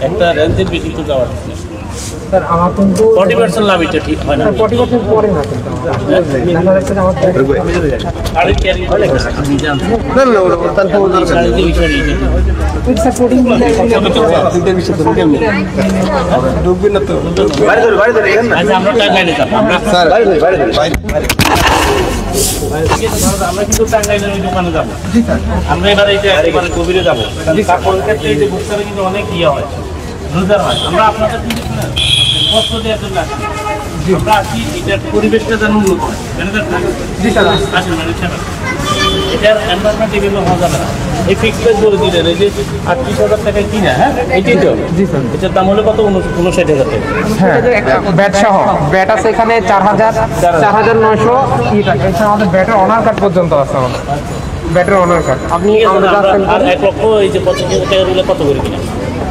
একটা রেঞ্জের বেশি তো যাওয়ার স্যার আমার কিন্তু 40% লাভ এটা ঠিক হয় না 40% পরে না কিন্তু দেখা যাচ্ছে আমার গাড়ি ক্যারি করে না না ওটা তার ফোন দরকার গাড়ি দিয়ে বিষয় নেই উইথ সাপোর্টিং দুইটার বিষয় তো কেমনে ঢুকবে না তো বাড়ি ধরে এখানে আচ্ছা আমরা টাঙ্গাইলে যাব আমরা স্যার বাড়ি ধরে আমরা কিন্তু টাঙ্গাইলের ওই দোকানে যাব আমরা এবারে এটা একেবারে গভীরে যাব তারপর ক্ষেত্রে এই যে বুকসারে কিন্তু অনেক ইয়ে হয় রোজার হয় আমরা আপনাদের কিন্তু কষ্ট দেওয়ার জন্য আসি আমরা আসি এটার পরিবেশটা যেন উন্নত হয় জি স্যার আসেন মানে এটার এনভায়রনমেন্ট এগুলো হওয়া যাবে না এই ফিক্স প্রাইস বলে দিলেন এই যে 38,000 টাকায় কিনা হ্যাঁ এটাই তো জি স্যার এটার দাম হলো কত 59,000 টাকা হ্যাঁ ব্যাট সহ ব্যাট আছে এখানে 4,900 এছাড়া আমাদের ব্যাটের অনার কার্ড পর্যন্ত আছে আমাদের ব্যাটের অনার কার্ড আপনি আর 1 লক্ষ এই যে 25,000 টাকা দিলে কত করে কিনা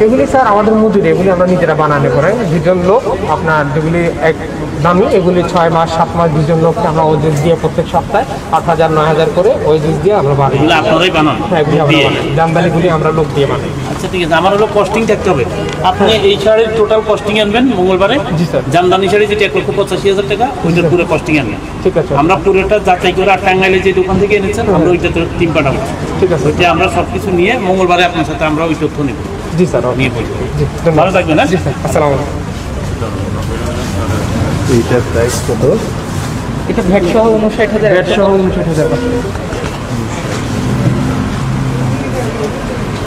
এগুলি স্যার আমাদের মজুরি এগুলি আমরা নিজেরা বানানো করে দুজন লোক আপনার যেগুলি এক দামি এগুলি 6 মাস 7 মাস দুজন লোককে আমরা ওয়েজেস দিয়ে প্রত্যেক সপ্তাহে 8,000 9,000 করে ওয়েজেস দিয়ে আমরা বানাই এগুলো আপনারাই বানান হ্যাঁ এগুলি আমরা বানাই জামদানিগুলি আমরা লোক দিয়ে বানাই আচ্ছা ঠিক আছে আমার হলো কস্টিং থাকতে হবে আপনি এই শাড়ির টোটাল কস্টিং আনবেন মঙ্গলবারে জি স্যার জামদানি শাড়ি যেটা 1,85,000 টাকা ওইটার পুরো কস্টিং আনবেন ঠিক আছে আমরা পুরোটা যাচাই করে আর টাঙ্গাইলে যে দোকান থেকে এনেছেন আমরা ওইটাতে টিম পাঠাবো ঠিক আছে ওইটা আমরা সব কিছু নিয়ে মঙ্গলবারে আপনার সাথে আমরা ওই তথ্য নেব জি স্যার নিয়ে বলবো জি ভালো থাকবেন হ্যাঁ জি স্যার আসসালামু আলাইকুম এইটার প্রাইস কত এটা ভ্যাট সহ 59,000 ভ্যাট সহ 59,000